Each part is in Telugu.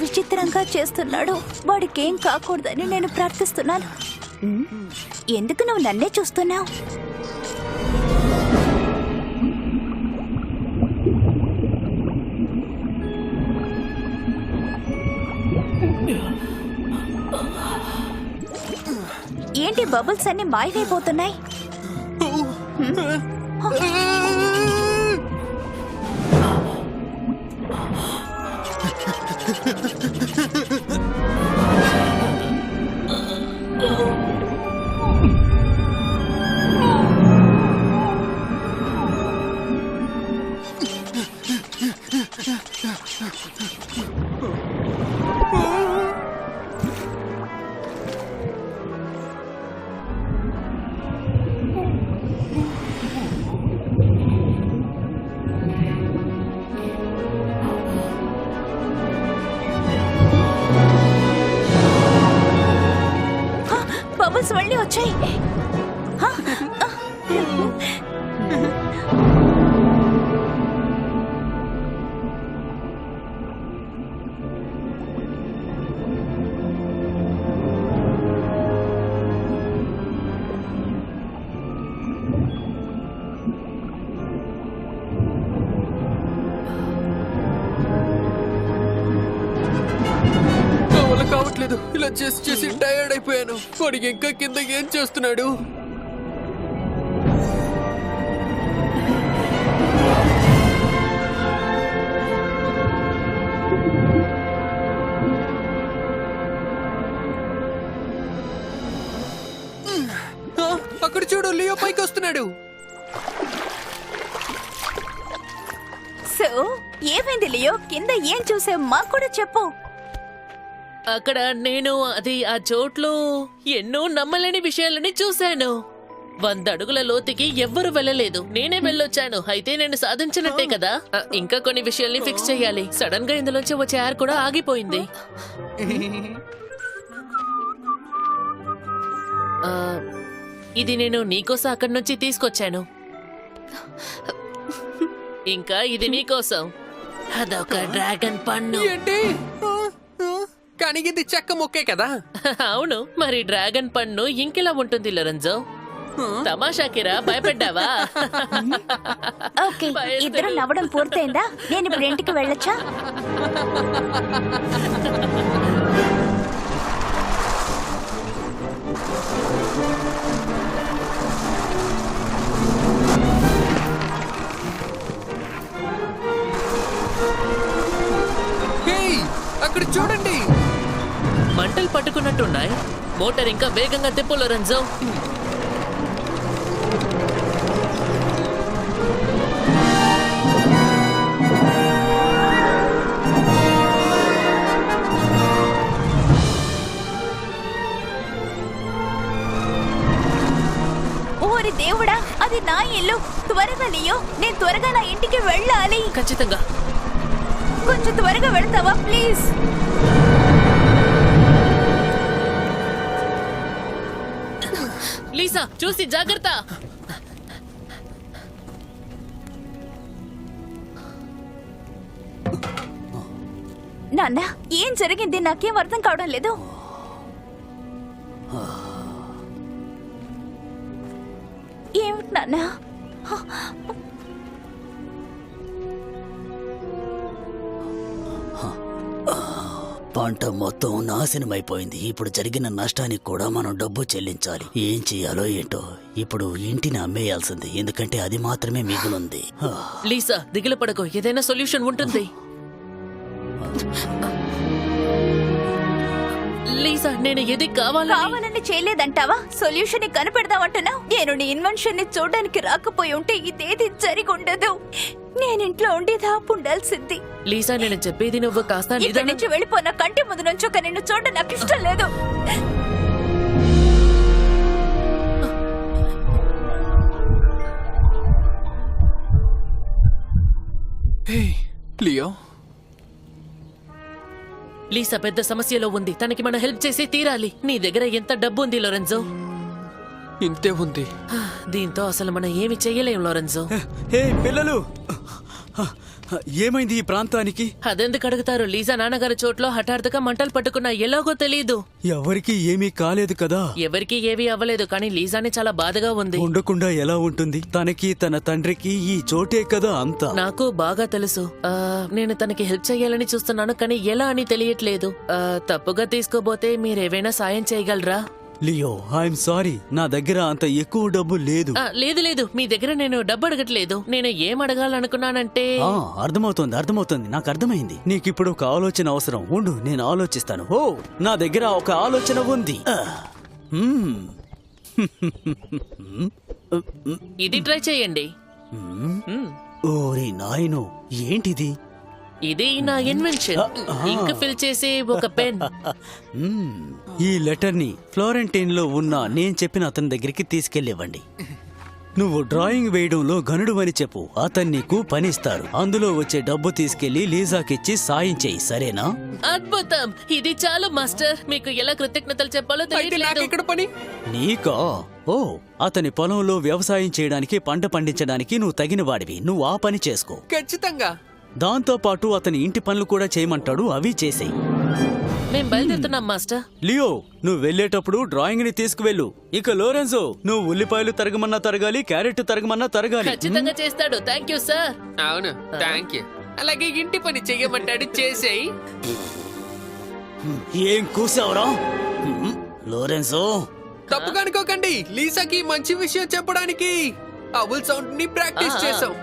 విచిత్రంగా చేస్తున్నాడు. వాడికేం కాకూడదని నేను ప్రార్థిస్తున్నాను. ఎందుకు నువ్వు నన్నే చూస్తున్నావు? ఏంటి బబుల్స్ అన్ని మాయమైపోతున్నాయి? బబుల్స్ మళ్ళీ వచ్చాయి. కావట్లేదు. ఇలా చేసి టైర్డ్ అయిపోయాను. వాడికి ఇంకా కింద ఏం చేస్తున్నాడు? అక్కడ చూడు, లియో పైకి వస్తున్నాడు. సో ఏమైంది లియో? కింద ఏం చూసావు? మాకు కూడా చెప్పు. అక్కడ నేను ఆ చోట్లో ఎన్నో నమ్మలేని విషయాలని చూశాను. 100 అడుగుల లోతుకి ఎవ్వరు వెళ్ళలేదు. నేనే వెళ్ళొచ్చాను. అయితే నేను సాధించినట్టే కదా. ఇంకా కొన్ని విషయాల్ని ఫిక్స్ చేయాలి. సడన్ గా ఇందులోంచి వచ్చే ఎయిర్ కూడా ఆగిపోయింది. ఇది నేను నీకోసం అక్కడి నుంచి తీసుకొచ్చాను. ఇంకా ఇది నీకోసం. అదొక డ్రాగన్ పండు. ఏంటి? కానీ ఇది చెక్క మొక్కే కదా. అవును, మరి డ్రాగన్ పండు ఇంకెలా ఉంటుంది లోరెంజో? తమాషాకిరా, భయపడ్డావా? ఓకే, ఇద్దరు నవ్వడం పూర్తయిందా? నేను ఇప్పుడు ఇంటికి వెళ్ళొచ్చా? అక్కడ చూడండి, మంటలు పట్టుకున్నట్టున్నాయి. మోటార్ ఇంకా వేగంగా తిప్పు లోరెంజో. ఓరి దేవుడా, అది నా ఇల్లు. త్వరగా లియో, నేను త్వరగా నా ఇంటికి వెళ్ళాలి. ఖచ్చితంగా. కొంచెం త్వరగా వెళ్తావా ప్లీజ్? లీసా, చూసి జాగ్రత్త. నాన్న, ఏం జరిగింది? నాకేం అర్థం కావడం లేదు. ఏమిటి నాన్న? పంట మొత్తం నాశనమైపోయింది. ఇప్పుడు జరిగిన నష్టానికి కూడా మనం డబ్బు చెల్లించాలి. ఏం చెయ్యాలో ఏంటో. ఇప్పుడు ఇంటిని అమ్మేయాల్సింది, ఎందుకంటే అది మాత్రమే మిగులుంది. లీసా, దిగులు పడకు, ఏదైనా సొల్యూషన్ ఉంటుంది. లీసా, నేను ఏది కావాలని చేయలేదంటావా? సొల్యూషన్ ని కనిపెడదామంటున్నావు. నేను నీ ఇన్వెన్షన్ ని చూడడానికి రాకపోయి ఉంటే ఇదేది జరిగి ఉండదు. నేనింట్లో ఉండి దాపుండాల్సింది. లీసా, నేను చెప్పేది నువ్వు కాస్త ఇక్కడి నుంచి వెళ్ళిపోయిన కంటి ముందు నుంచి ఒక నిన్ను చూడడం నాకు ఇష్టం లేదు. లియో, లీసా పెద్ద సమస్యలో ఉంది. తనకి మనం హెల్ప్ చేసి తీరాలి. నీ దగ్గర ఎంత డబ్బు ఉంది లోరెంజో? ఇంతే ఉంది. దీంతో అసలు మనం ఏమి చెయ్యలేం లోరెంజో. హే పిల్లలు, ఏమైంది ఈ ప్రాంతానికి? అదెందుకు అడుగుతారు? లీజా నాన్నగారి చోట్లో హఠాత్తుగా మంటలు పట్టుకున్నా, ఎలాగో తెలీదు. ఎవరికి ఏమీ కాలేదు కదా? ఎవరికి ఏవీ అవ్వలేదు, కానీ లీజాని చాలా బాధగా ఉంది. ఉండకుండా ఎలా ఉంటుంది? తనకి తన తండ్రికి ఈ చోటే కదా అంతా. నాకు బాగా తెలుసు. నేను తనకి హెల్ప్ చేయాలని చూస్తున్నాను, కానీ ఎలా అని తెలియట్లేదు. తప్పుగా తీసుకోబోతే మీరేవైనా సాయం చేయగలరా? లియో, ఐఎమ్ సారీ, నా దగ్గర అంత ఎక్కువ డబ్బు లేదు. లేదు లేదు, మీ దగ్గర నేను డబ్బు అడగట్లేదు. నేను ఏం అడగాలనుకున్నానంటే అర్థమవుతుంది, నాకు అర్థమైంది. నీకిప్పుడు ఒక ఆలోచన అవసరం. ఉండు, నేను ఆలోచిస్తాను. ఓ, నా దగ్గర ఒక ఆలోచన ఉంది. ఇది ట్రై చేయండి. ఓరి నాయనో, ఏంటిది? ఇది నా ఇన్వెన్షన్. ఇంక్ ఫిల్ చేసే ఒక పెన్. ఈ లెటర్ ని ఫ్లోరెంటైన్ లో ఉన్న నేను చెప్పిన అతని దగ్గరికి తీసుకెళ్ళివ్వండి. నువ్వు డ్రాయింగ్ వేయడంలో గనుడు అని చెప్పు. అతను నీకు పనిస్తారు. అందులో వచ్చే డబ్బు తీసుకెళ్లి లీజాకిచ్చి సాయం చేయి, సరేనా? అద్భుతం, ఇది చాలు మాస్టర్. మీకు ఎలా కృతజ్ఞతలు చెప్పాలో అయితే నాకు తెలియట్లేదు. ఇక్కడ పని. నీకా? ఓ, అతని పొలంలో వ్యవసాయం చేయడానికి, పంట పండించడానికి నువ్వు తగిన వాడివి. నువ్వు ఆ పని చేసుకో. ఖచ్చితంగా. దాంతో పాటు అతని ఇంటి పనులు కూడా చేయమంటాడు, అవి చేసేయి. మేం బయలుదేరుతున్నాం మాస్టర్. లియో, నువ్వు వెళ్ళేటప్పుడు డ్రాయింగ్ ని తీసుకువెళ్ళు. ఇక లోరెన్జో, నువ్వు ఉల్లిపాయలు తరగమన్నా తరగాలి, క్యారెట్ తరగమన్నా తరగాలి. ఖచ్చితంగా చేస్తాడు. Thank you sir. అవును, థ్యాంక్ యూ. అలాగే ఇంటి పని చెయ్యమంటాడు, చేసేయి. ఏం కూసావురా లోరెన్జో? తప్పుగా అనుకోకండి, లీసాకి మంచి విషయం చెప్పడానికి అవుల్ సౌండ్ ని ప్రాక్టీస్ చేసాం.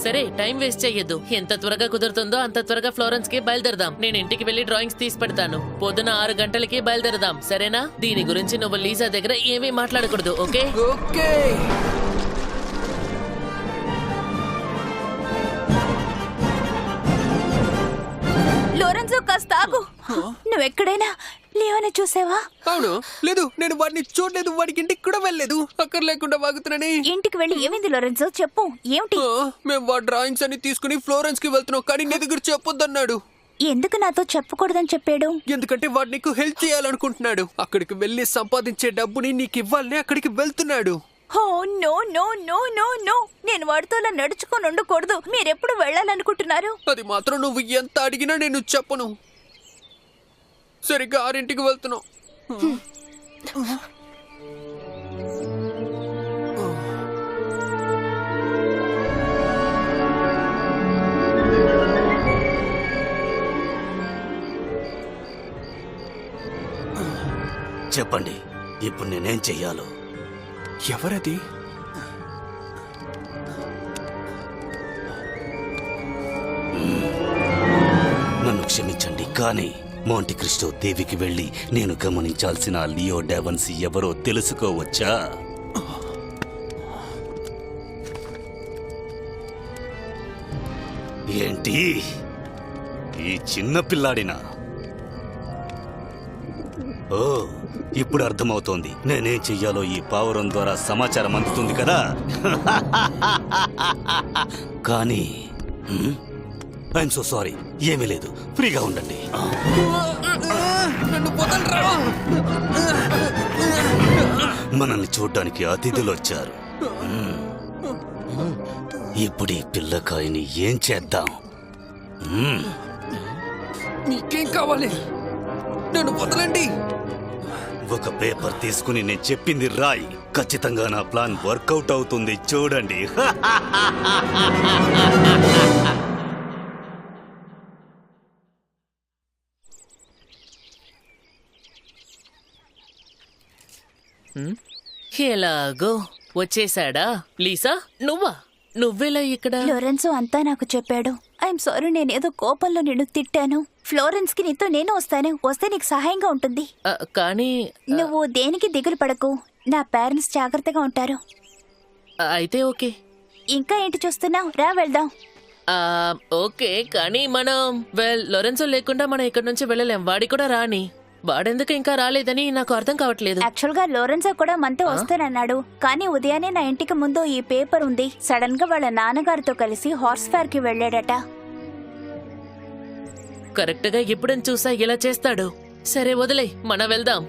సరే, టైం వేస్ట్ చెయ్యొద్దు. ఎంత త్వరగా కుదురుతుందో అంత త్వరగా ఫ్లోరెన్స్ కి బయలుదేరదాం. నేను ఇంటికి వెళ్లి డ్రాయింగ్స్ తీసి పెడతాను. పొద్దున 6 గంటలకి బయలుదేరదాం, సరేనా? దీని గురించి నువ్వు లీజా దగ్గర ఏమీ మాట్లాడకూడదు, ఓకే? ఓకే. లోరెన్జో, కాస్త ఆగు. నువ్వెక్కడైనా లియోని చూసావా? అవును, లేదు, నేను వాడిని చూడలేదు. వాడికి ఇంటికి కూడా వెళ్ళలేదు. అక్కడ లేకుండా వాగుతున్నాని. ఇంటికి వెళ్ళి ఏమైంది లోరెన్జో? చెప్పు, ఏమిటి? మేము వాడి డ్రాయింగ్స్ అన్ని తీసుకుని ఫ్లోరెన్స్ కి వెళ్తున్నాం, కానీ నీ దగ్గర చెప్పొద్దన్నాడు. ఎందుకు నాతో చెప్పకూడదని చెప్పాడు? ఎందుకంటే వాడు నీకు హెల్ప్ చేయాలనుకుంటున్నాడు. అక్కడికి వెళ్ళి సంపాదించే డబ్బుని నీకు ఇవ్వాలని అక్కడికి వెళ్తున్నాడు. Oh no no no no no, నేను వాడితో అలా నడుచుకొని ఉండకూడదు. మీరెప్పుడు వెళ్ళాలనుకుంటున్నారు? అది మాత్రం నువ్వు ఎంత అడిగినా నేను చెప్పను. సరిగ్గా 6ంటికి వెళ్తున్నాం. చెప్పండి, ఇప్పుడు నేనేం చెయ్యాలో? ఎవరది? నన్ను క్షమించండి, కానీ మోంటి క్రిస్టో దేవికి వెళ్లి నేను గమనించాల్సిన లియో డావెన్సీ ఎవరో తెలుసుకోవచ్చా? ఏంటి ఈ చిన్న పిల్లాడినా? ఓ, ఇప్పుడు అర్థమవుతోంది నేనేం చెయ్యాలో. ఈ పావురం ద్వారా సమాచారం అందుతుంది కదా. కానీ ఐఎమ్ సో సారీ, ఏమీ లేదు, ఫ్రీగా ఉండండి. మనల్ని చూడ్డానికి అతిథులు వచ్చారు. ఇప్పుడు ఈ పిల్లకాయని ఏం చేద్దాం? నీకేం కావాలి? నన్ను వదలండి. ఒక పేపర్ తీసుకుని నేను చెప్పింది రాయి. ఖచ్చితంగా నా ప్లాన్ వర్కౌట్ అవుతుంది, చూడండి. ఎలాగో వచ్చేసాడా? లీసా, నువ్వెలా ఇక్కడ? లోరెన్జో అంతా నాకు చెప్పాడు. ఐఎమ్ సారీ, నేనేదో కోపంలో నిన్ను తిట్టాను. ఫ్లోరెన్స్ కి నీతో నేను వస్తే నీకు సహాయంగా ఉంటుంది. కానీ నువ్వు దేనికి దిగులు పడకు. నా పేరెంట్స్ జాగ్రత్తగా ఉంటారు. అయితే ఓకే. ఇంకా ఏంటి చూస్తున్నావు? రా వెళ్దాం. ఓకే, కానీ మనం లోరెన్సో లేకుండా మనం ఇక్కడ నుంచి వెళ్ళలేం. వాడి కూడా రాని. వాడెందుకు ఇంకా రాలేదని నాకు అర్థం కావట్లేదు. యాక్చువల్ గా లోరెన్జో కూడా మనతో వస్తానన్నాడు, కానీ ఉదయాన్నే నా ఇంటికి ముందు ఈ పేపర్ ఉంది. సడన్ గా వాళ్ళ నాన్నగారితో కలిసి హార్స్ ఫేర్ కి వెళ్ళాడట. కరెక్ట్ గా ఎప్పుడని చూసా ఇలా చేస్తాడు. సరే వదిలే, మనం వెళ్దాం.